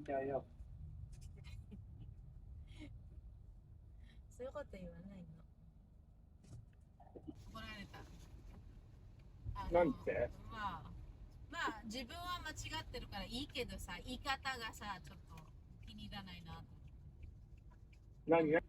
だよ。そういうこと言わないの。怒られた。なんてまあ自分は間違ってるからいいけどさ、言い方がさ、ちょっと気に入らないなと思って。何が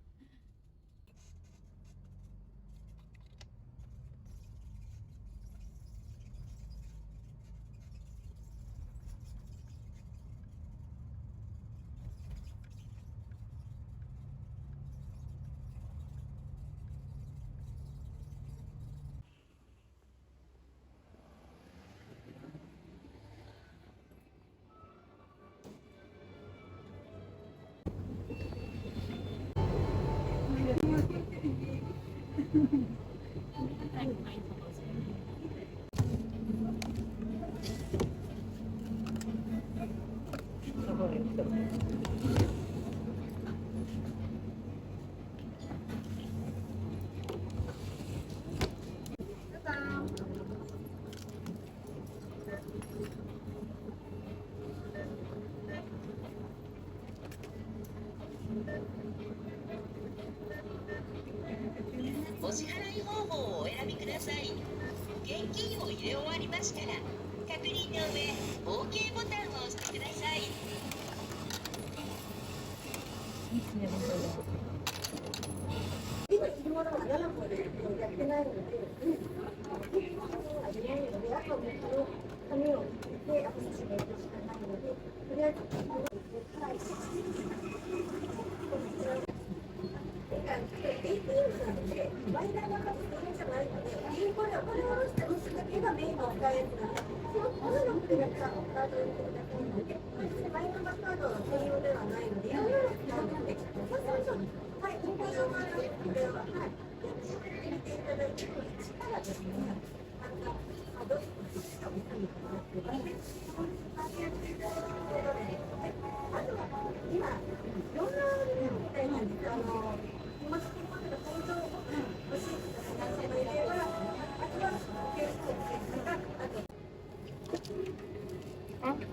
お支払い方法をお選びください。現金を入れ終わりましたら、確認の上、OK ボタンを押してください。今、着物が7個でやってないので、あと紙を入れて、あと写真がいくしかないので、とりあえず、ATM なので、マイナーな数じゃないので、銀行でお金を下ろして押すだけがメインの使えるので、その女の子でやったカードを入れるだけなので、マイナンバーカードの専用ではないので、いろいろなので、そう。はい、銀行用のこれは、はい。見ていただいて、一からですね、どういうことしか見たのかなっていうので、あとは、今、いろんなみたいな気持ち的なポイントを欲しい方がいれば、あとは、健康とか、あと、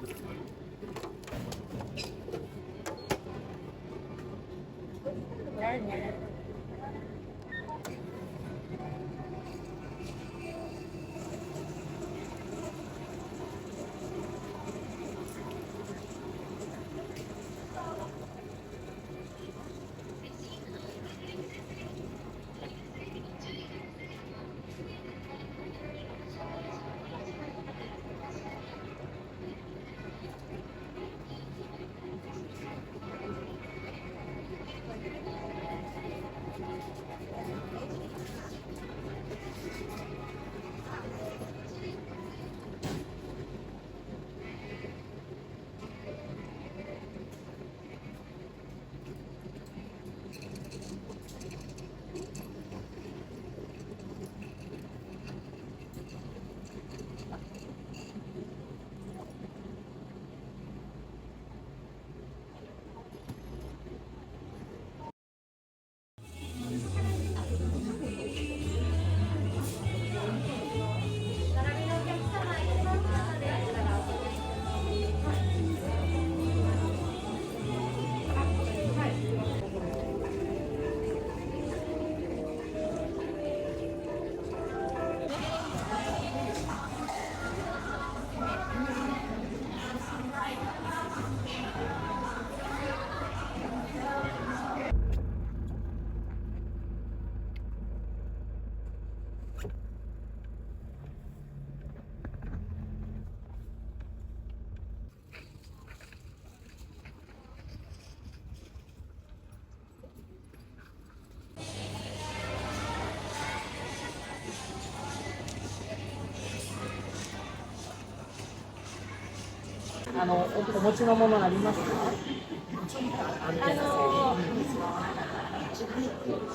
お持ちのものありますか？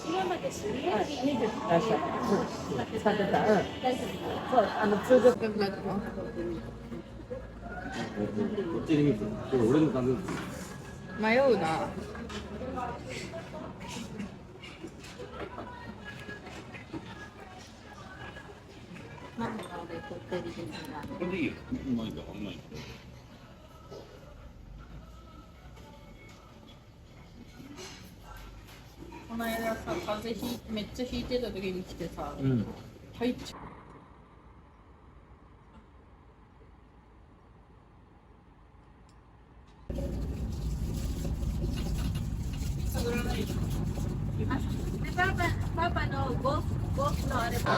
今まで知り合いでいらっしゃる。使ってた。そう、通常。こっちに見て、これ俺の誕生日。迷うな。ママが俺こってりですが。これでいいよ。うまいんだ、うまいんだ。がさ、風邪ひいてめっちゃひいてた時に来てさ、うん入っちゃでパパのゴフのあれば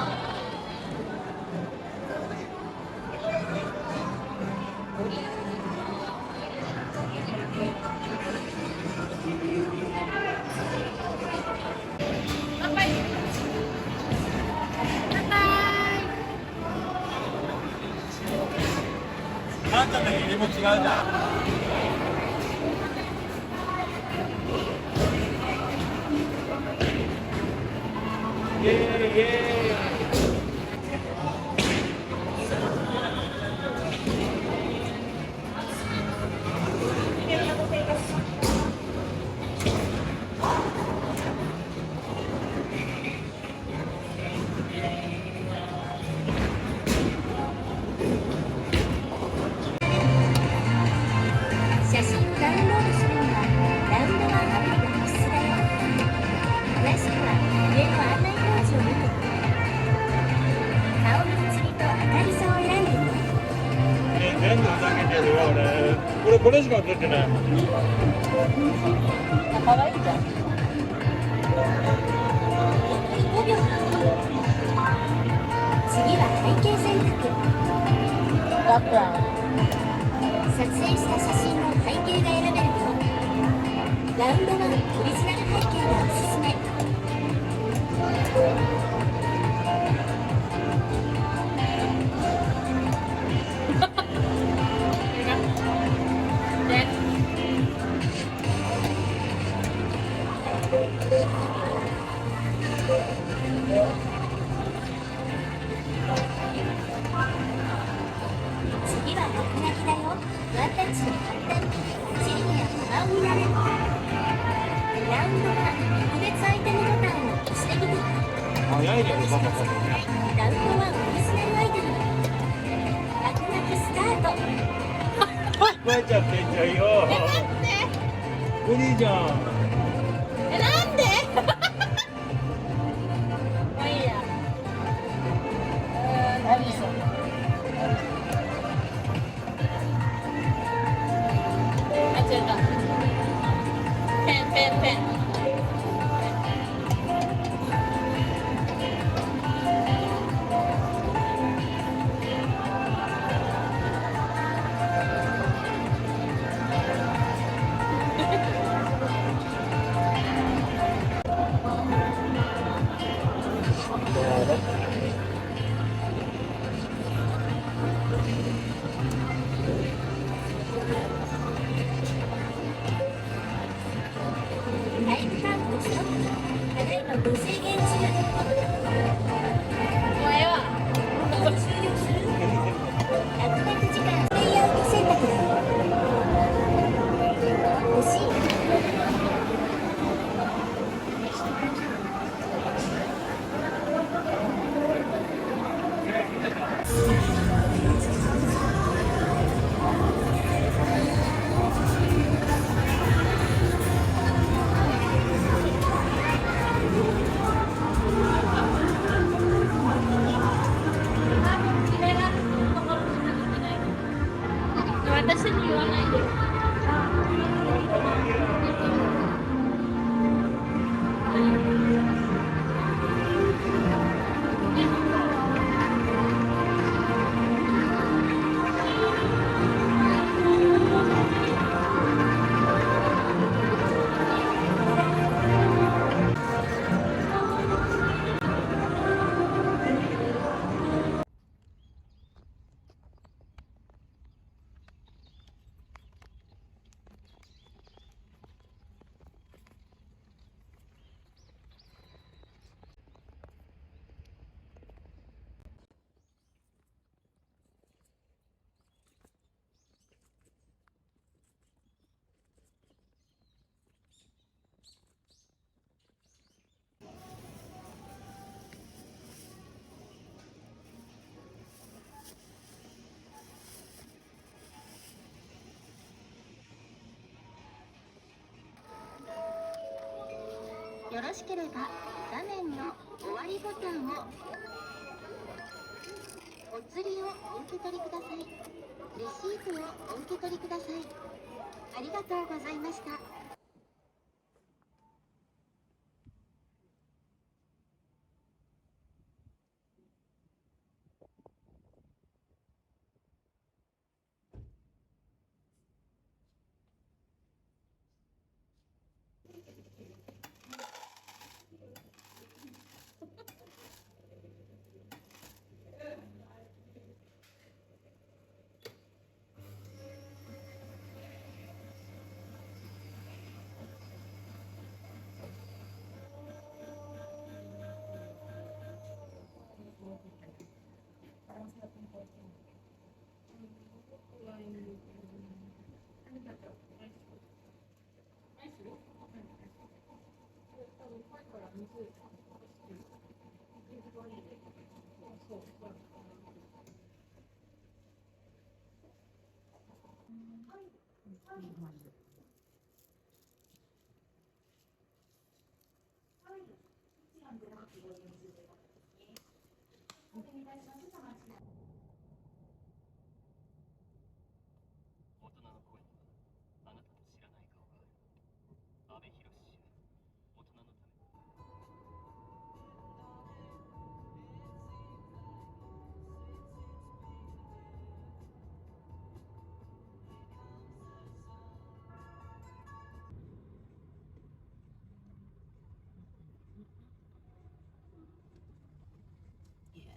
あんただけ入れも違うじゃん。イエーイイエーイ。写真をダウンロードするにはラウンドワンアプリが必須だよ。詳しくは上の案内表示を見て顔の釣りと明るさを選んでね。全部ふざけてるよ俺これしか映ってないもん。可愛いじゃん。 5秒。次は背景選択。バックグラウンド。撮影した写真の背景が選べるよ。ラウンド1オリジナル背景がおすすめ。次は落書きだよ。ワンタッチで簡単に地理や不安になれる。ラウンドは特別アイテムボタンを押してみて。早いねパパパパ。ラウンドはオリジナルアイテム。落書きスタート。聞こえちゃってんじゃんよ。無理じゃん。なんでまあいいや何それ。あ、違ったペンタイムカウントストップ。ただいまご制限中。お前は終了する。落書き時間レイアウト選択だ。欲しい。私に言わないで。よろしければ画面の終わりボタンをお釣りをお受け取りください。レシートをお受け取りください。ありがとうございました。大人の声にはあなたの知らない顔がある。阿部寛氏へ、大人のため。Yes. Yeah.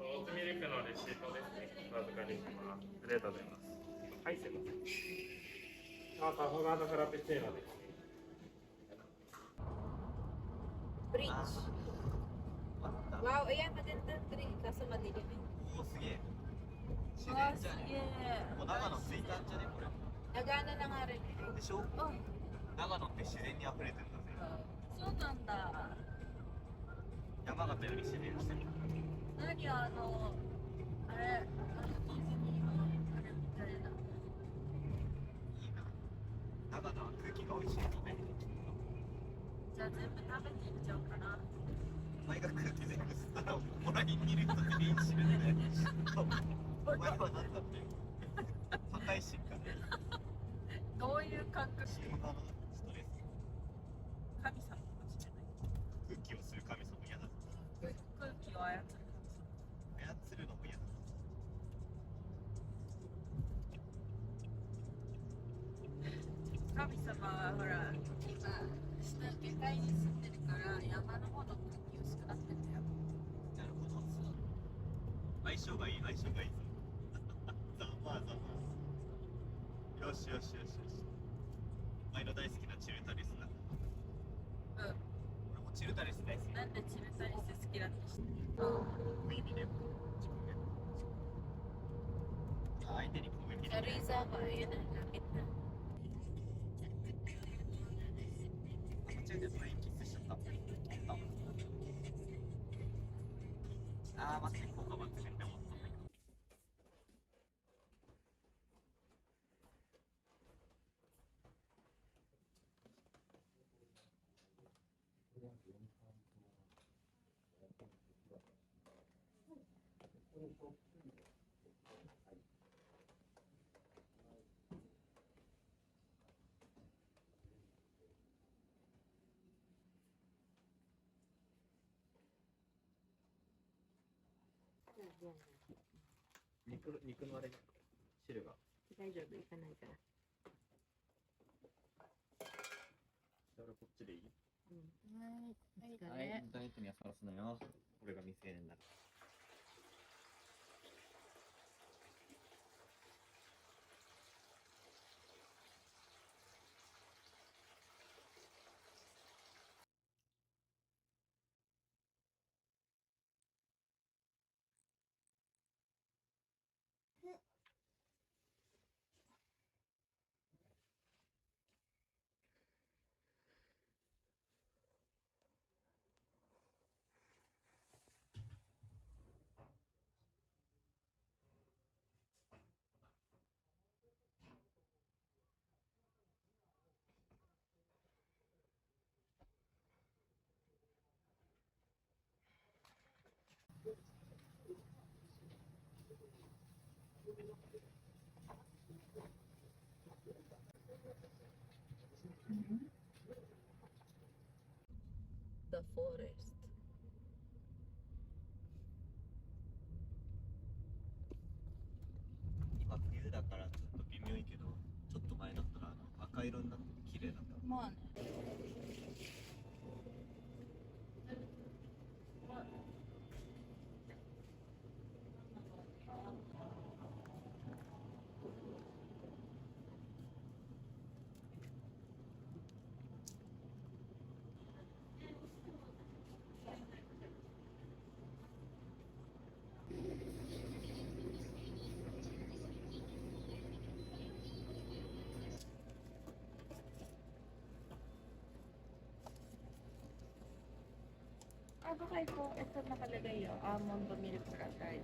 オートミルクのレシートですね。お預かりします。ありがとうございます。はい、すいません。カフェガードフラペチーノですね。Bridge. Wow, ayan, magandang drink. Kaso madilim. おお、すげえ。自然 Oh, じゃね sige. もう長野着いたんじゃねこれ。 Nagana na nga rin eh. でしょ Oh, 長野って自然に溢れてるんだぜ。 そうなんだ。山形より自然してる。何あの、あれ、ディズニーのあれみたいな。いいな。長野は空気が美味しいのね。じゃあ全部食べていっちゃおうかな。お前が空気全部吸ったら、もらいにいる人全員死ぬんだよ。お前は何だって破壊神かね。どういう感覚？神話のストレス。神様かもしれない。空気を吸う神様嫌だ。空気を操る操るのも嫌だ。神様はほら、今、下下界に住んでるから山の方の空気薄くなってんだよ。なるほど。相性がいい、相性がいいぞ。ざまあざま。よしよしよしよし。お前の大好きなチルタリスだ。俺もチルタリス大好き。なんでチルタリス好きだって知ってる？無意味で自分で相手に攻撃できない。 Rizaba, yun ang lapit na. 途中でブレーキキスしちゃった。あー待って、効果抜群って思ったんだけど。肉のあれ汁が大丈夫、行かないから。俺こっちでいい？はい。はい、インターネットにはさらすなよ。俺が未成年だから。The forest. 今冬だからちょっと微妙いけど、ちょっと前だったら赤色になって綺麗だった。まあね。Ah, baka ito nakalagay yung almond milk latte.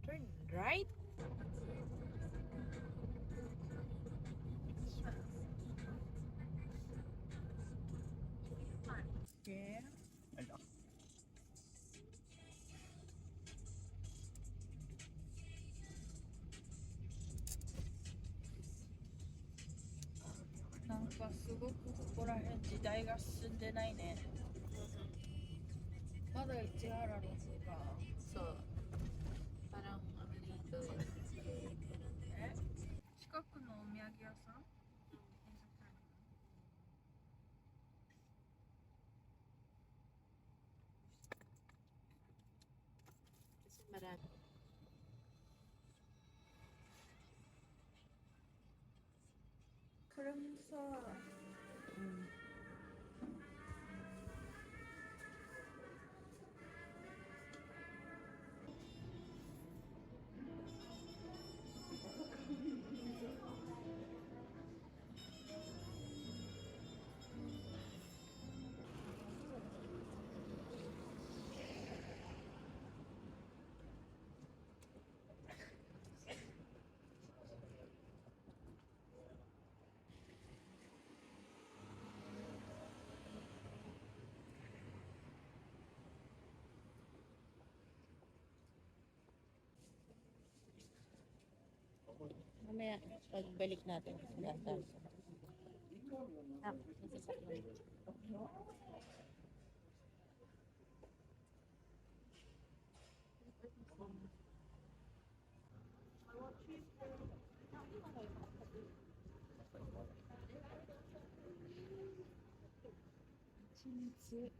Turn right. Yeah. なんかすごくここら辺時代が進んでないね。まだ市原の方が。そう。Parang dito. 近くのお土産屋さん？Kasi marami. 그럼 사. Mamaya, pagbalik natin. Cheese.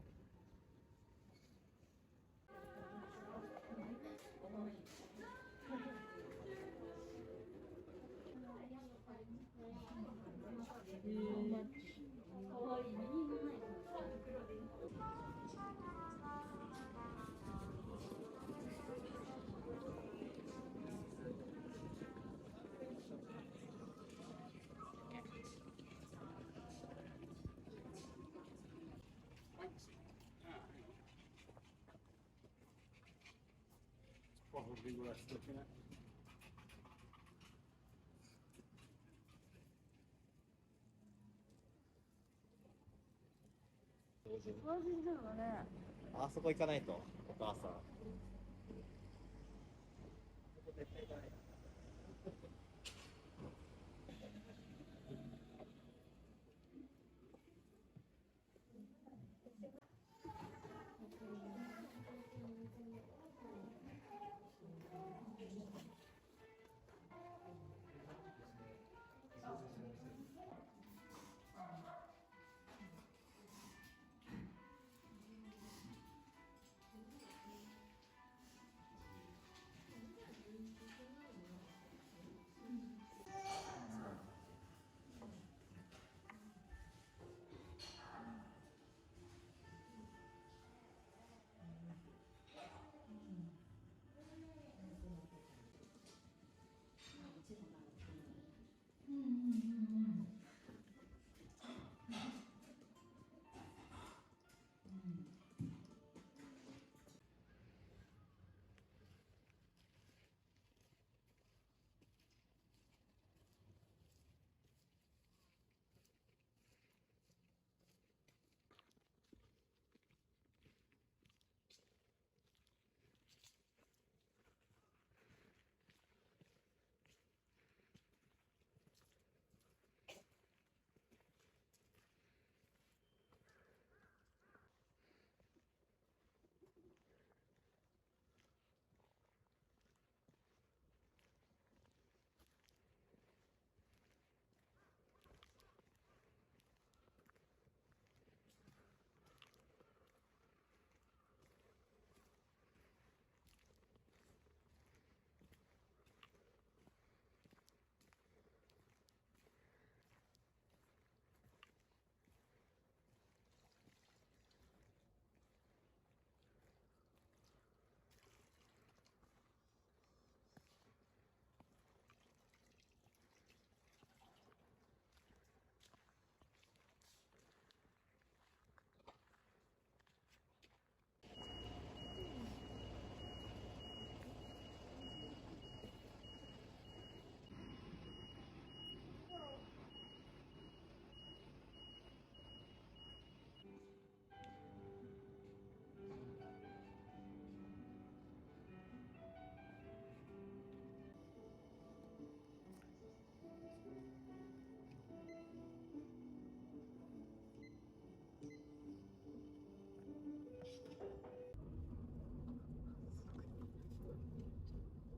Probably worth looking at. What is it? あそこ行かないと、お母さん。絶対ダメだ。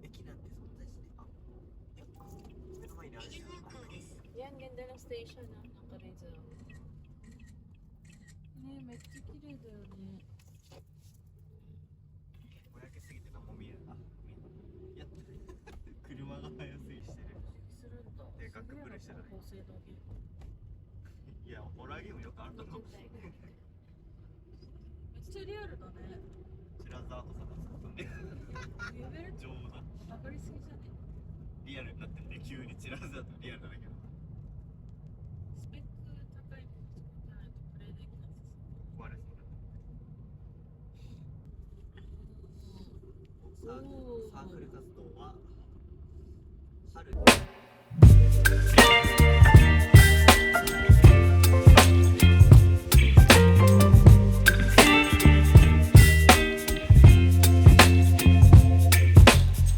駅なんて存在しねえ。あ、いや、目の前にあるじゃん。 Yan, ganda ng station ah, ng Rizal. Ne, めっちゃ綺麗だよね。ぼやけすぎて何も見えない。あ、見えた。やった車が速すぎしてる。するんだ。でかくプレイしてない。高性能ゲーム。いや、ホラーゲームよくあると思う。めっちゃリアルだね。チラザートさんが作ったんで。レベルちょうど上がりすぎじゃね。リアルになってるね。急にチラザートリアルなんだけど。スペック高いもの作ってないとプレイできなさそう。壊れそうだ。サークル活動は春に